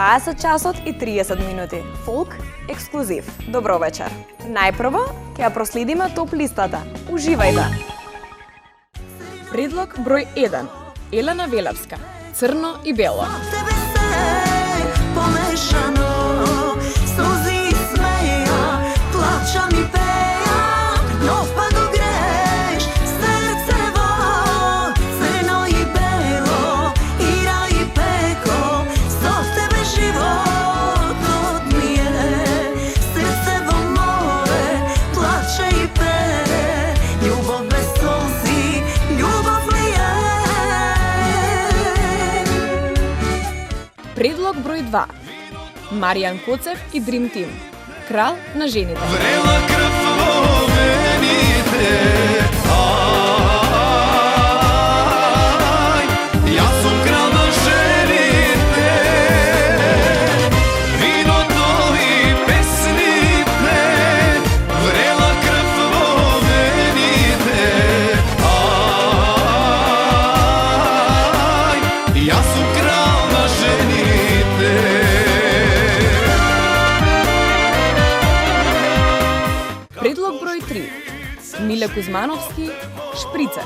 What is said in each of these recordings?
20 часот и 30 минути. Фолк ексклузив. Добро вечер. Најпрво ќе ја проследиме топ листата. Уживајте. Предлог број 1. Елена Велевска. Црно и бело. Предлог број 2. Маријан Коцев и Дрим Тим. Крал на жените. Врела крв во вените, јас сум крал на жените, виното и песните, врела крв во вените, јас сум крал на жените. Предлог број 3. Миле Кузмановски, Шприце.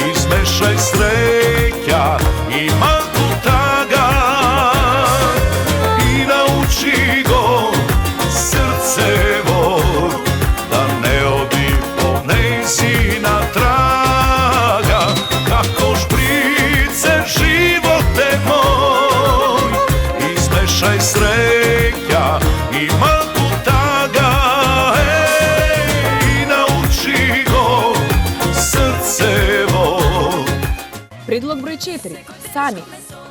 Измешај среќа и малку тага и научи го срцево да не оди по нејзина трага, како шприце живот е мој. Измешај среќа и малку тага и научи го срцево. Предлог број 4. Сани.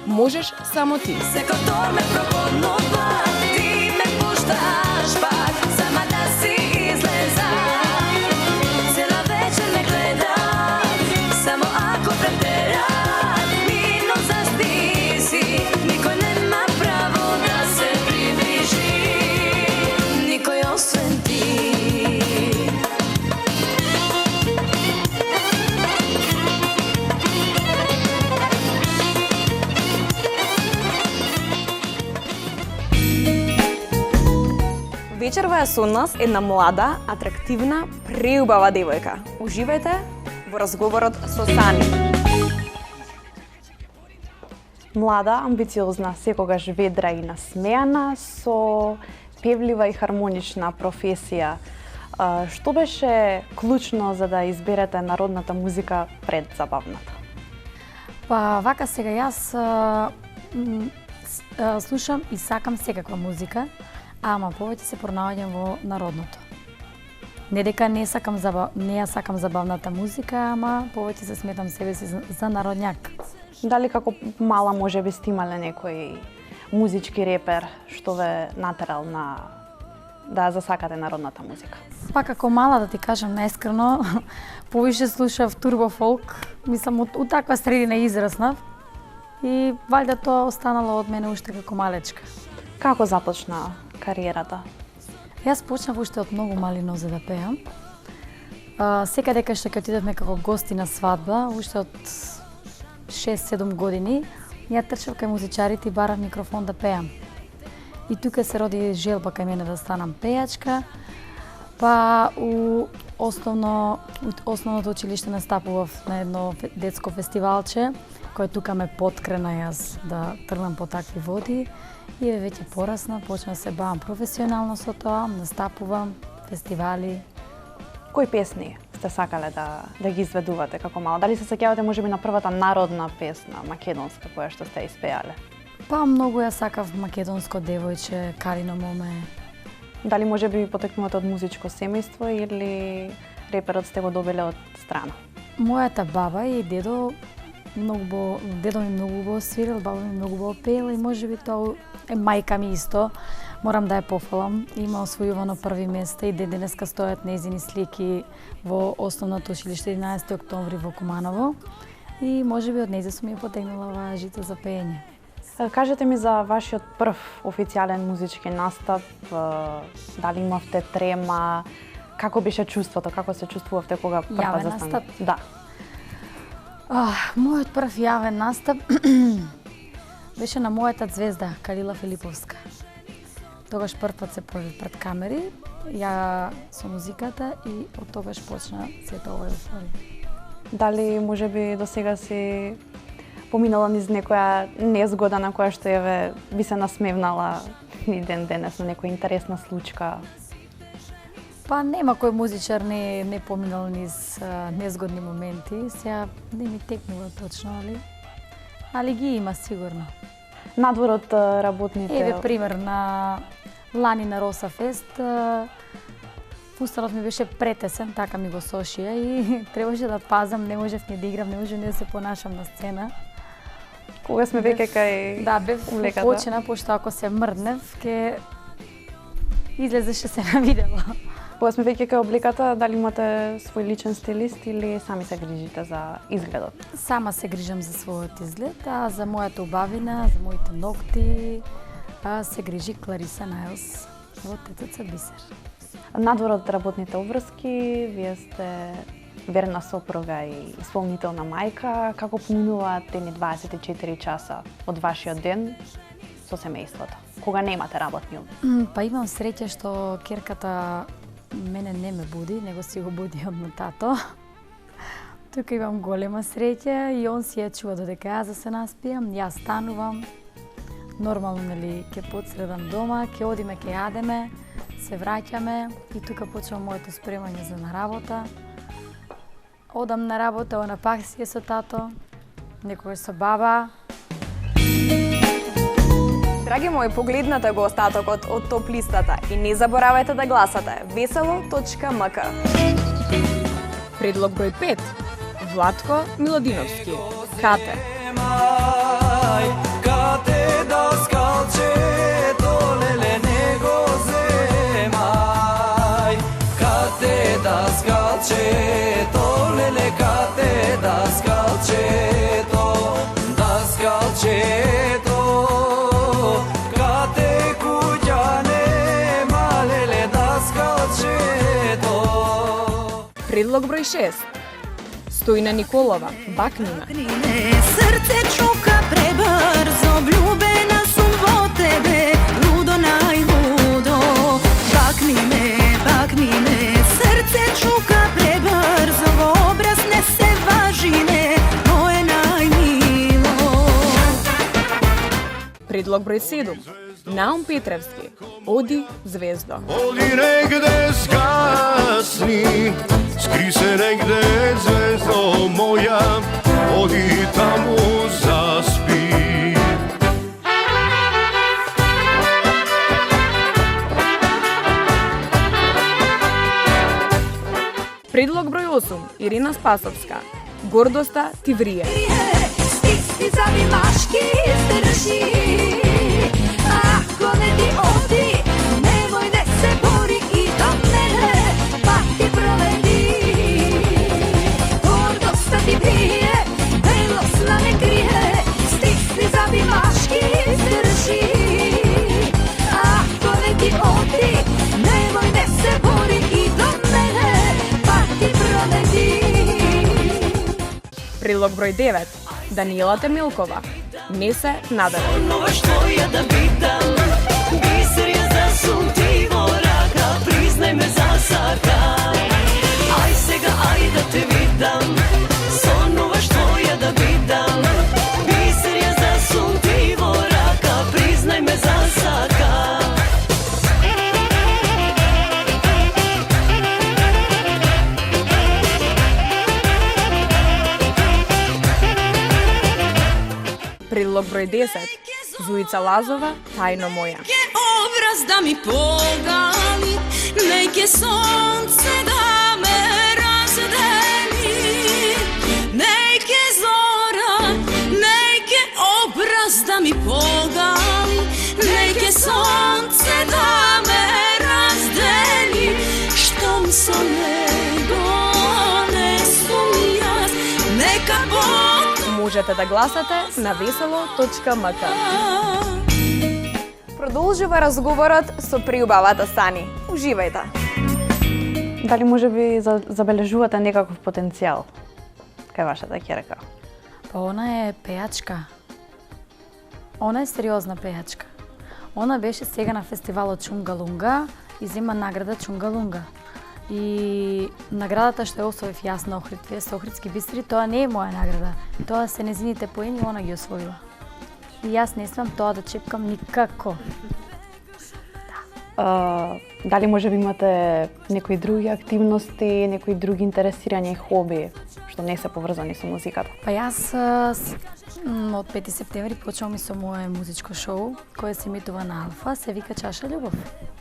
Можеш само ти. Секој дор ме проподнува, ти ме пушташ пак, сама да си излеза. Цела вечер ме гледат, само ако претерат, минут за стиси, никој нема право да се приближи, никој освен ти. Вечерва е со нас една млада, атрактивна, преубава девојка. Уживајте во разговорот со Сани. Млада, амбициозна, секогаш ведра и насмеана, со певлива и хармонична професија. Што беше клучно за да изберете народната музика пред забавната? Па вака сега јас слушам и сакам секаква музика, ама повеќе се пронаоѓам во народното. Не дека не ја сакам забавната музика, ама повеќе се сметам себе си за народњак. Дали како мала може би сте имале некој музички репер што ве натерал на да засакате народната музика? Па како мала, да ти кажам наискрено, повише слушав турбо фолк, мислам од таква средина израснав и валјда тоа останало од мене уште како малечка. Како започна кариерата? Јас почнав уште од многу мали нозе да пеам. Секаде кај што ќе отидовме како гости на свадба, уште од 6-7 години, ја трчав кај музичарите и барав микрофон да пеам. И тука се роди желба кај мене да станам пејачка. Па у основното училиште настапував на едно детско фестивалче, кој тука ме поткрена јас да тргнам по такви води. И веќе порасна, почнав да се бавам професионално со тоа, настапувам, фестивали. Кои песни сте сакале да ги изведувате како мала? Дали се сеќавате можеби на првата народна песна, македонска, која што сте испеале? Па многу ја сакав македонско девојче, Карино моме. Дали можеби потекнувате од музичко семејство или реперот сте го добиле од страна? Мојата баба и дедо дедо ми многу убаво свирил, баба ми многу убаво пеела и можеби тоа е мајка ми исто. Морам да ја пофалам. Има освојувано први места и денеска стојат нејзини слики во основното училиште 11 октомври во Куманово. И можеби од нејзе сум ја потегнала оваа жица за пеење. Кажете ми за вашиот прв официјален музички настап, дали имавте трема, како беше чувството, како се чувствувавте кога прв настап? Да. Мојот прв јавен настап Беше на мојата звезда, Калила Филиповска. Тогаш прв пат се појави пред камери, ја со музиката и од тогаш почна сето ова еуфорија. Дали можеби до сега си поминала низ некоја незгода на која што еве би се насмевнала ни ден денес на некоја интересна случка? Па нема кој музичар не поминал низ незгодни моменти, сега не ми текнува точно, али ги има сигурно. Надвор од работните... Еве пример, на лани на Роса Фест, фустанот ми беше претесен, така ми го сошија и требаше да пазам, не можев ни да играм, не можев ни да се понашам на сцена. Кога сме веќе кај Да, бев облеката? почина, пошто ако се мрднев, ке излезеше се на видео. Кога сме веќе кај облеката, дали имате свој личен стилист или сами се грижите за изгледот? Сама се грижам за својот изглед, а за мојата убавина, за моите ногти, се грижи Клариса Најлс во ТЦЦ Бисер. Надвор од работните обврски, вие сте верна сопруга и исполнителна мајка. Како поминуваат тени 24 часа од вашиот ден со семејството, кога немате работни обврски? Па имам среќа што керката мене не ме буди, него си го буди од тато. Тука имам голема среќа и он си ја чува додека јас да се наспијам, јас станувам. Нормално, нели, ке подсредам дома, ке одиме, ке јадеме, се враќаме и тука почнува моето спремање за на работа. Одам на работа, она пак си е со тато, некогаш со баба. Драги мои, погледнете го остатокот од топ листата и не заборавајте да гласате veselo.mk. Предлог број 5. Владко Милодиновски. Кате. Kate da skalče, to lele nego zemaj. Kate da skalče, to lele kate da skalče, to da skalče, to. Kate kuđane, malele da skalče, to. Предлог број 6. Стојна Николова. Бакнина. Srce čuka prebrzo, vljubena sam vo tebe, ludo najludo. Bakni me, srce čuka prebrzo, v obraz nese važine, moje najmilo. Предлог број 7. Наум Петревски. Оди звездо. Odi negde zgasni, skri se negde zvezdo moja, odi tamo zaspi. Предлог број 8. Ирина Спасовска. Гордоста ти врие. Stisni zavimaški, izdrži. Ako ne ti odi, nemoj ne se bori i do mene, pa ti provedi. Gordosta ti brije, belosna ne krije, stisni zavimaški, izdrži. Ako ne ti odi, nemoj ne se bori i do mene, pa ti provedi. Предлог број 9. Даниела Темилкова. Не се нададе. Nova što ja da pitam, biser je za suntivo raka, priznaj me za saka. Aj sega, aj da te vidim, sonova što ja da pitam, biser je za suntivo raka, priznaj me za saka. Предлог број 10. Зуица Лазова. Тајно моја. Je obraz da mi pogali, neke sonce da me razdeli, neke zora, neke obraz da mi pogali, neke sonce da me razdeli, što mi so nego ne sum jaz, neka bota. Можете да гласате на veselo.mk. Продолжува разговорот со приубавата Сани. Уживајте. Дали можеби забележувате некаков потенцијал кај вашата ќерка? Па она е пејачка. Она е сериозна пејачка. Она беше сега на фестивалот Чунгалунга и зема награда Чунгалунга. И наградата што ја освоив јас на Охрид, со Охридски бистри, тоа не е моја награда. Тоа се незините поени, она ги освоила. И јас не смеам тоа да чепкам никако. Дали може би имате некои други активности, некои други интересирања и хоби што не се поврзани со музиката? Па јас од 5 септември почнувам и со мое музичко шоу, кое се емитува на Алфа, се вика Чаша љубов.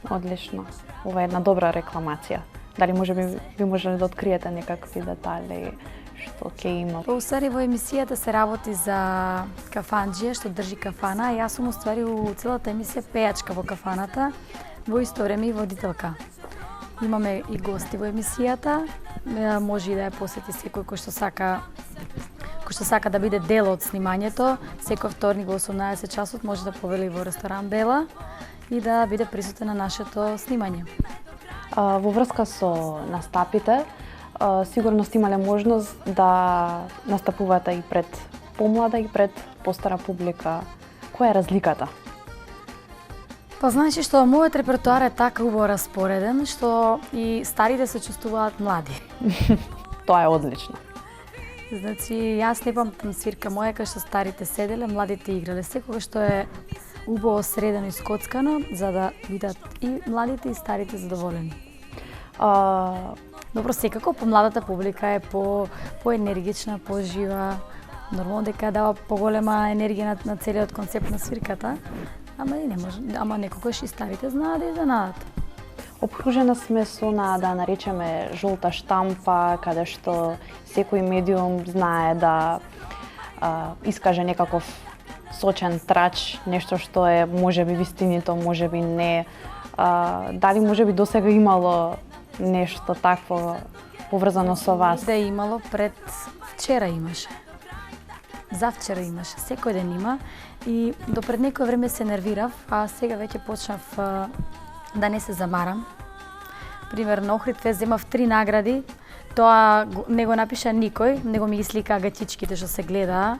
Одлично. Ова е една добра рекламација. Дали може би можеле да откриете некакви детали што ќе има? Па уствари во емисијата се работи за кафанџија што држи кафана, а јас сум уствари у целата емисија пејачка во кафаната, во исто време и водителка. Имаме и гости во емисијата, може и да ја посети секој кој што сака да биде дел од снимањето. Секој вторник во 18 часот може да повели во ресторан Бела и да биде присутен на нашето снимање. Во врска со настапите, сигурно сте имале можност да настапувате и пред помлада и пред постара публика. Која е разликата? Па значи што мојот репертоар е така убаво распореден што и старите се чувствуваат млади. Тоа е одлично. Значи јас не памтам свирка моја кај што старите седеле, младите играле. Секогаш што е убаво средено и скоцкано за да бидат и младите и старите задоволени. Добро, секако помладата публика е поенергична, пожива. Нормално дека дава поголема енергија на целиот концепт на свирката. Ама и не може, ама некогаш и старите знаат да изненадат. Обкружена сме со да наречеме жолта штампа, каде што секој медиум знае да искаже некаков сочен трач, нешто што е можеби вистинито, можеби не. Дали можеби досега имало нешто такво поврзано со вас? Да имало, пред вчера имаше. Завчера имаше, секој ден има и до пред некој време се нервирав, а сега веќе почнав да не се замарам. Пример, на Охрид Фест земав 3 награди, тоа не го напиша никој, него ми ги слика гатичките што се гледаа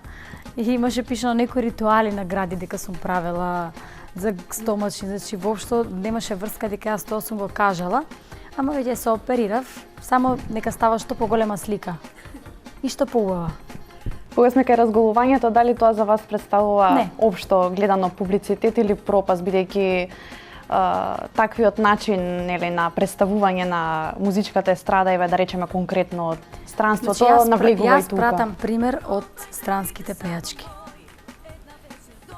и имаше пишано некои ритуали награди дека сум правела за стомачни, значи воопшто немаше врска дека јас тоа сум го кажала, ама веќе се оперирав, само нека става што поголема слика и што поубава. Кога сме кај разголувањето, дали тоа за вас представува Не. општо гледано публицитет или пропаст, бидејќи таквиот начин нели на представување на музичката естрада, еве да речеме конкретно од странството, Значи, навлегува и јас тука. пратам пример од странските пејачки.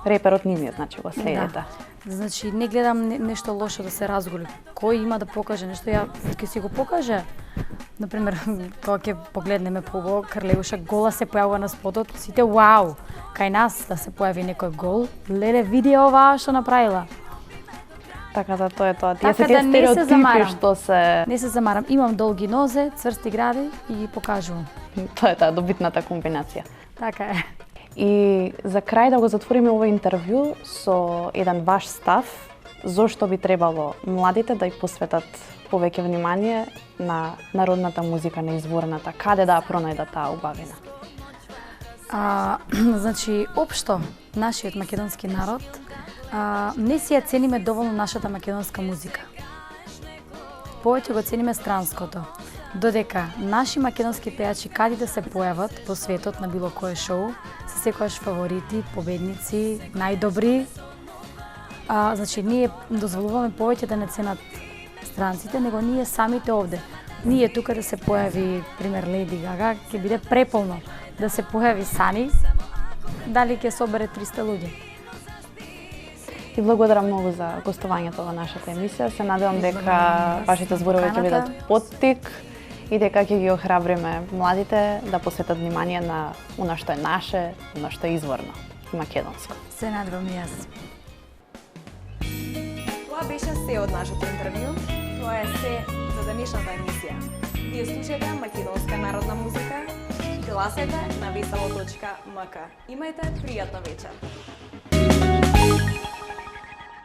Реперот ними, значи го следите. Да. Значи не гледам нешто лошо да се разголи. Кој има да покаже нешто, ја ќе си го покаже. Например, кога ќе погледнеме по Крлеуша, гола се појавува на спотот, сите вау, кај нас да се појави некој гол, леле види оваа што направила. Така да тоа е тоа. Тие Така се да тие не се стереотипи замарам. што се Не се замарам, имам долги нозе, црсти гради и ги покажувам. тоа е таа добитната комбинација. Така е. И за крај да го затвориме ова интервју со еден ваш став, зошто би требало младите да ја посветат повеќе внимание на народната музика, на изворната, каде да ја пронајдат таа убавина? Значи, општо, нашиот македонски народ, не си ја цениме доволно нашата македонска музика. Повеќе го цениме странското. Додека наши македонски пејачи каде да се појават по светот на било кое шоу, се секогаш фаворити, победници, најдобри. Значи, ние дозволуваме повеќе да не ценат странците, него ние самите овде. Ние тука да се појави, пример, Леди Гага, ќе биде преполно. Да се појави Сани, дали ќе собере 300 луѓе. Ти благодарам многу за гостувањето во нашата емисија. Се надевам дека вашите зборови ќе бидат поттик и дека ќе ги охрабриме младите да посветат внимание на она што е наше, она што е изворно и македонско. Се надевам и јас. Тоа беше се од нашето интервју. Тоа е се за денешната емисија. Вие слушате македонска народна музика. Гласете на veselo.mk. Имајте пријатна вечер.